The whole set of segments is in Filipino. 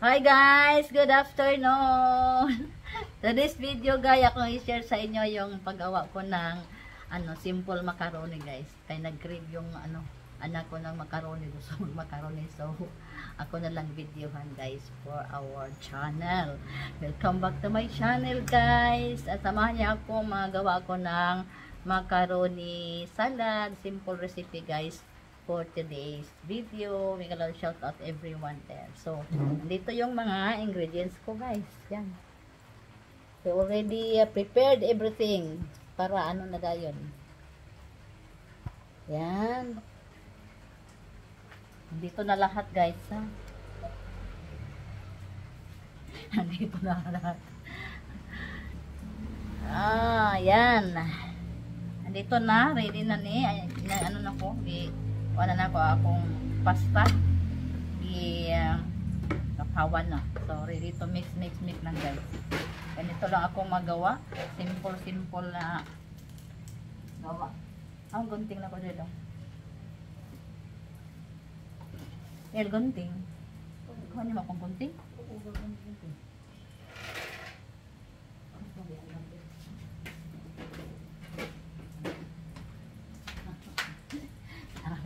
Hi guys! Good afternoon! Today's video guys, ako i-share sa inyo yung paggawa ko ng simple macaroni guys. Kaya nag-crave yung anak ko ng macaroni. Gusto mag macaroni. So, ako na lang videohan guys for our channel. Welcome back to my channel guys. At samahan niya ako magawa ko ng macaroni salad. Simple recipe guys. For today's video, we gonna shout out everyone there. So, dito yung mga ingredients ko guys. Yan. So, already prepared everything para na gayon. Yan. Dito na lahat guys ha. Dito na lahat. Yan. Dito na, ready na ni. Na ko, wala na ako akong pasta kapawan na. So ready to mix lang guys. Ganito lang ako magawa, simple na gawa. Ang gunting na ko dito. Gunting. Kuha niyo akong gunting?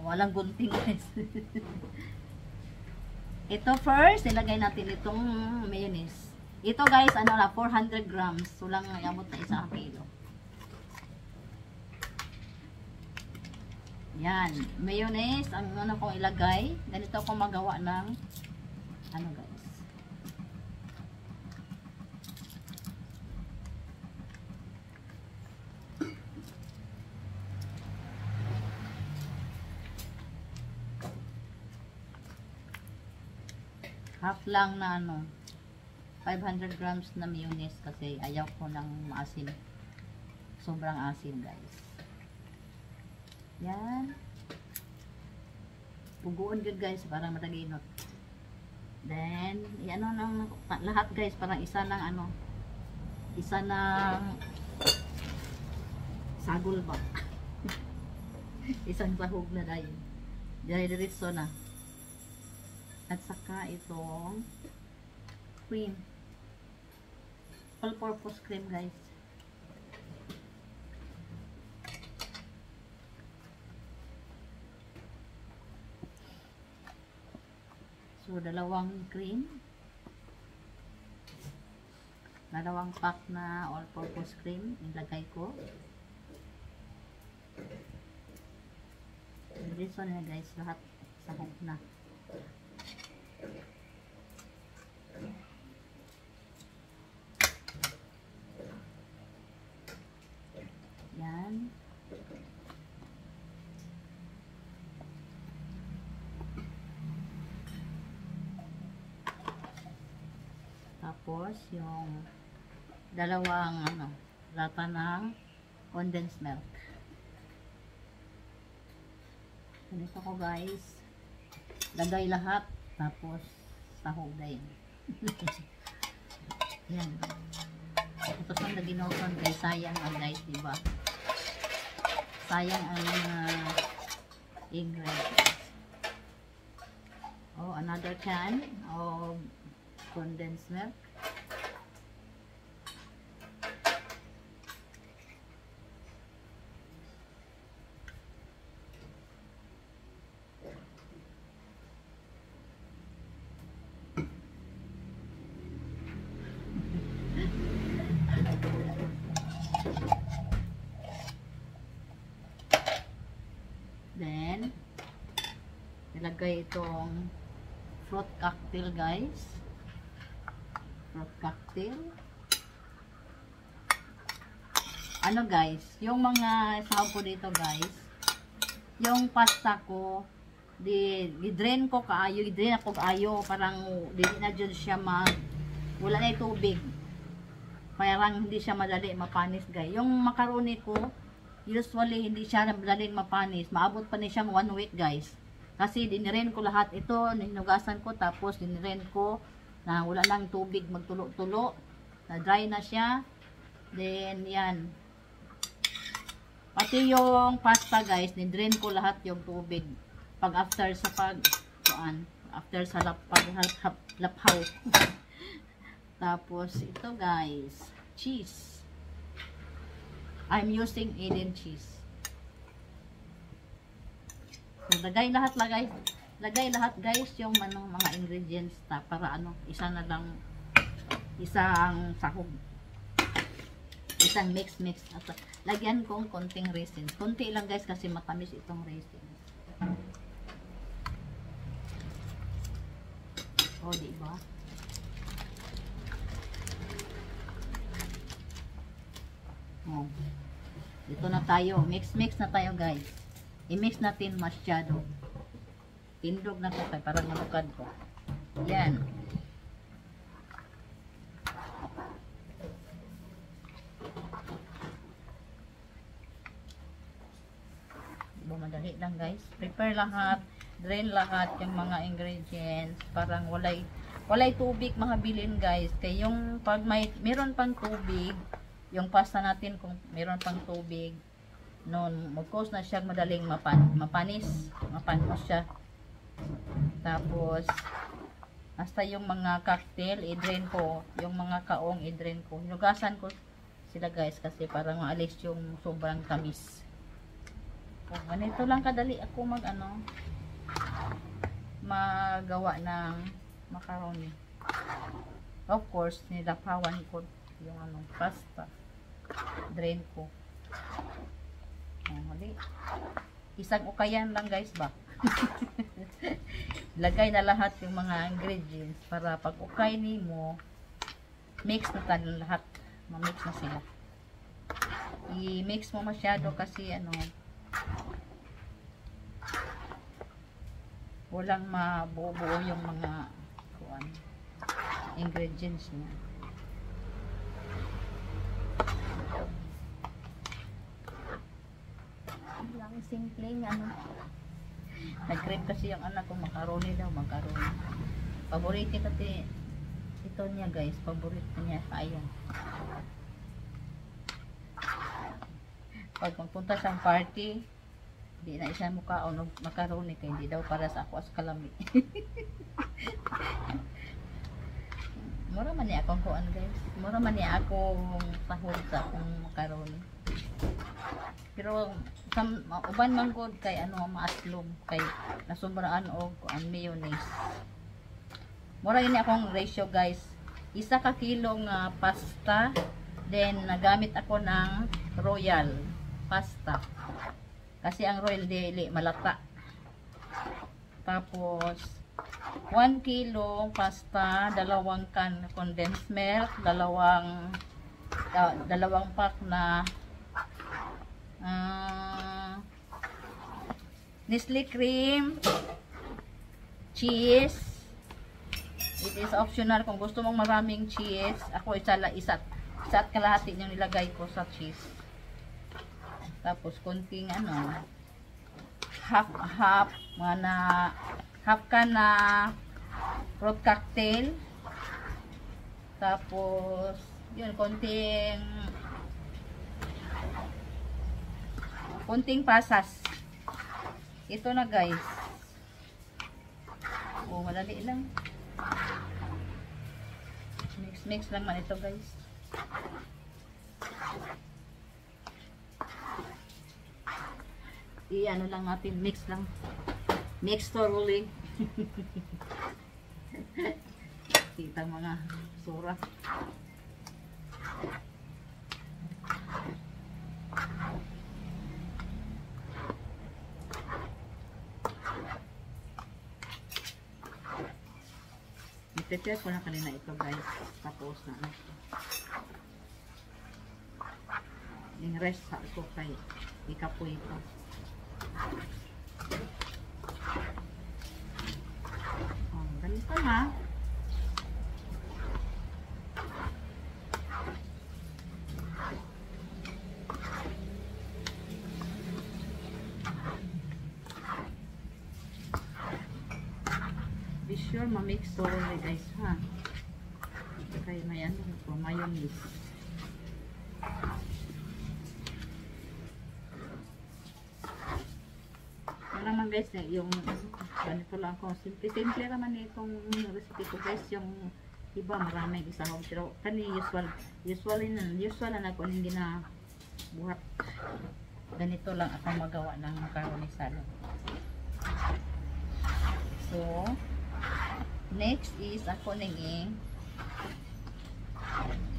Walang gunting guys. Ito first, ilagay natin itong mayonnaise. Ito guys, 400 grams. So lang yamot na 1 kilo. Yan, mayonnaise, ang kong ilagay. Ganito ako magawa ng guys. Half lang na 500 grams na mayonnaise kasi ayaw ko ng maasin. Sobrang asin guys. Yan. Puguon good guys para mataginot. Then, nang lahat guys parang isa ng sagol ba? Isang sahog na dahil. Diretso na. At saka itong cream. All-purpose cream guys. So, 2 cream. 2 pack na all-purpose cream. Ilagay ko. Dito na guys. Lahat sahog na. Yan. Tapos yung 2 lata ng condensed milk. Ganito ko guys. Lagay lahat. Tapos sahog din. Yan. Ito sa naginokan guys. Sayang guys, diba? Sayang ang ingredients. Oh, another can of condensed milk. Then, ilagay itong fruit cocktail guys. Fruit cocktail. Guys, yung mga sahog ko dito guys, yung pasta ko, di-drain ko kaayo, i-drain ako kaayo, parang di na dyan siya wala na yung tubig. Parang hindi siya madali mapanis guys. Yung macaroni ko, usually hindi siya madaling mapanis. Maabot pa niya siyang 1 week guys. Kasi diniren ko lahat ito, ninugasan ko, tapos diniren ko na wala nang tubig, magtulo-tulo. Na dry na siya. Then yan. Pati yung pasta guys, nidrain ko lahat yung tubig. Pag after sa after sa laphaw. Tapos ito guys, cheese. I'm using Eden cheese. So, lagay lahat guys yung mga ingredients para isa na lang, isang sahog, isang mix. At lagyan kong konting raisins. Konti lang guys kasi matamis itong raisins. Oh, diba? Oh. Dito na tayo. Mix na tayo guys. I-mix natin masyado. Tindog na to kay parang malukad ko. Yan. Madali lang guys. Prepare lahat. Drain lahat yung mga ingredients. Parang walay tubig mga bilin guys. Kaya yung pag meron pang tubig, yung pasta natin kung meron pang tubig, noon mag-cause na siya madaling mapanis siya. Tapos hasta yung mga cocktail i-drain ko, yung mga kaong i-drain ko. Hinugasan ko sila guys kasi para maalis yung sobrang tamis. Ganito lang kadali ako magawa ng macaroni. Of course, nilapawan ko yung pasta. Drain ko. Mali. Isang ukayan lang guys ba? Lagay na lahat yung mga ingredients para pag ukay nimo, mix na tayo lahat. Ma-mix na sila. I-mix mo masyado kasi walang mabuo yung mga ingredients niya. Lang simpleng nag-crave kasi yung anak ko macaroni. Paborito kasi ito niya guys, paborito niya. Ayan. Pag magpunta siyang party, hindi na isa mukha o macaroni kaya hindi daw para sa ako as kalami. Mura man niya akong kuan guys. Mura man niya akong sahod sa akong macaroni. Pero uban man gud kay maaslom kay nasumbraan og mayonnaise. Mura yun akong ratio guys. 1 kilong pasta, then nagamit ako ng royal pasta. Kasi ang royal dili malata. Tapos 1 kilo pasta, 2 can condensed milk, dalawang pack na Nestle cream, cheese. It is optional kung gusto mong maraming cheese. Ako isa at kalahati yung nilagay ko sa cheese. Tapos konting half ka na fruit cocktail. Tapos yun, konting pasas. Ito na guys. Oh, madali lang. Mix lang man ito guys. Lang natin, mix lang. Mix thoroughly. Kita mga sura. I-prepare ko na kanina ito guys. Tapos na yung rest ko kay ikapoy ito. Ganito na. Be sure ma-mix thoroughly guys ha. Kaya may mayonnaise. naman guys, yung ganito lang ako. Simple naman itong recipe ko guys. Yung iba maraming isahog. Pero kani usual na ako yung ginabuhat. Ganito lang ako magawa ng macaroni salad. So, next is ako naging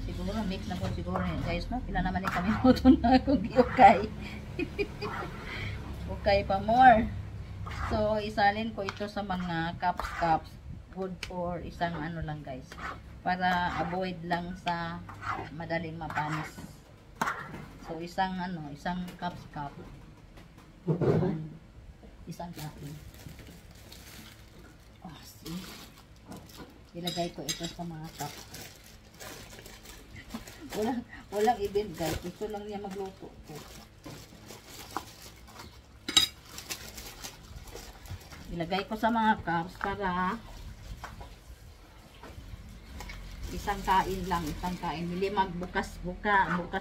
siguro mix na po siguro guys, no? Pila naman kami luto na akong giukay. Okay pa more. So, isalin ko ito sa mga cups. Good for isang ano lang guys. Para avoid lang sa madaling mapanis. So, isang cup. Isang kain. Oh, see? Ilagay ko ito sa mga cup. Walang event guys. Gusto lang niya magluto ko. Ilagay ko sa mga cups para isang kain lang. Hindi magbukas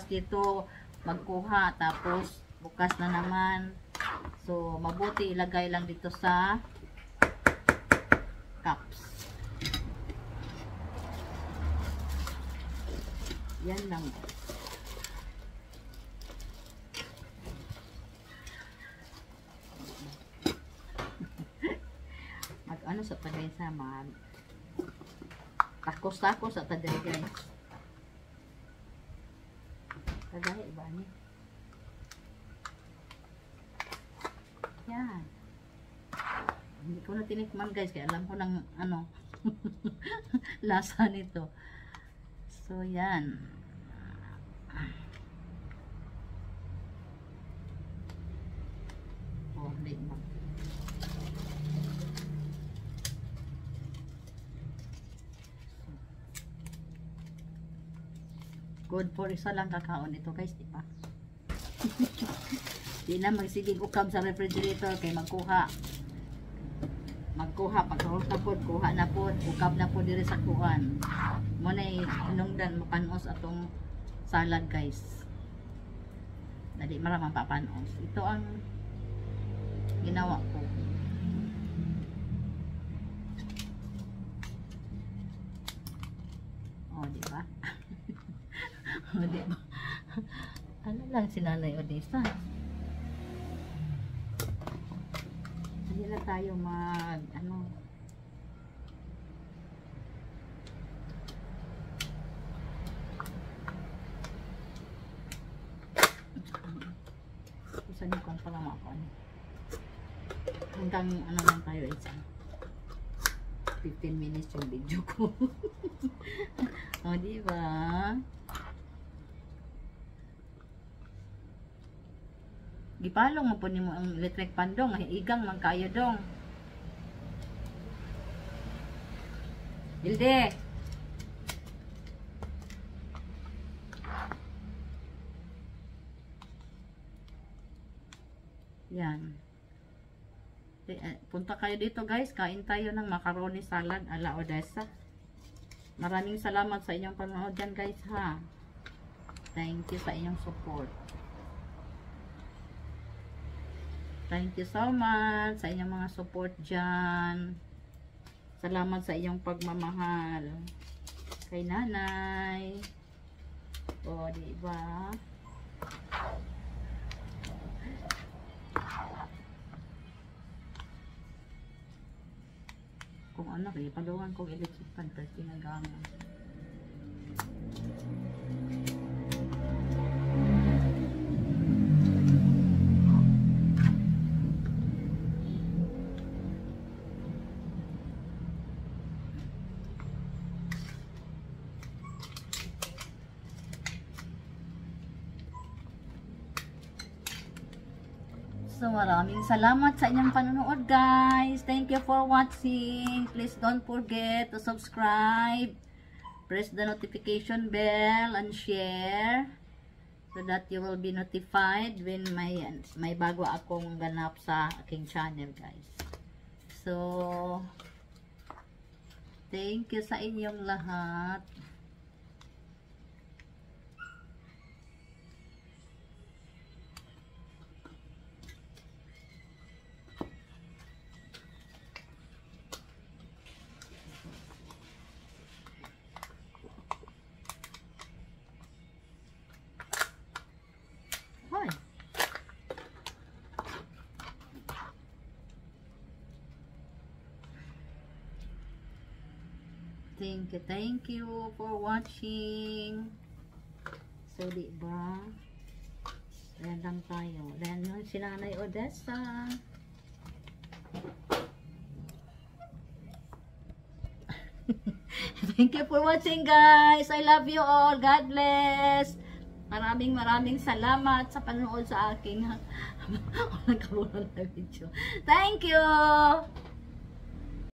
dito, magkuha, tapos bukas na naman. So, mabuti ilagay lang dito sa cups. Yan lang. Ano sa tagay sa mga takos sa tagay guys. Tagay ba ni? Yan. Hindi ko na tinikman guys, kaya alam ko ng ano lasa nito. So yan. Oh, hindi mo. Good for isa lang kakaon ito guys, di ba? Di na magsigig ukab sa refrigerator kay magkuha pagkaroon na po, kuha na po, ukab na po diri sa kuhan. Muna inungdan mapanos atong salad guys. Dali maramang papanos. Ito ang ginawa ko. Oh, di ba? Oh, di ba? Ano lang si Nanay Odessa? Hindi na tayo saan yung kong pala ako hanggang ano lang tayo isa 15 minutes yung video ko. O, diba? Gipalong mo po ni mo ang electric pan dong, igang man kayo dong. Hilde. Yan. Punta kayo dito guys, kain tayo ng macaroni salad ala Odessa. Maraming salamat sa inyong panonood dyan guys ha. Thank you sa inyong support. Thank you so much sa inyong mga support dyan. Salamat sa inyong pagmamahal kay Nanay. O, diba? Kung ano, kaya paluhan kong electric pan pero tinagamit. So, maraming salamat sa inyong panonood guys. Thank you for watching. Please don't forget to subscribe. Press the notification bell and share so that you will be notified when may bago akong ganap sa aking channel guys. So, thank you sa inyong lahat. Thank you for watching. So, diba? Ayan lang tayo. Ayan yung si Nanay Odessa. Thank you for watching, guys. I love you all. God bless. Maraming salamat sa panonood sa aking nagkabulan na video. Thank you.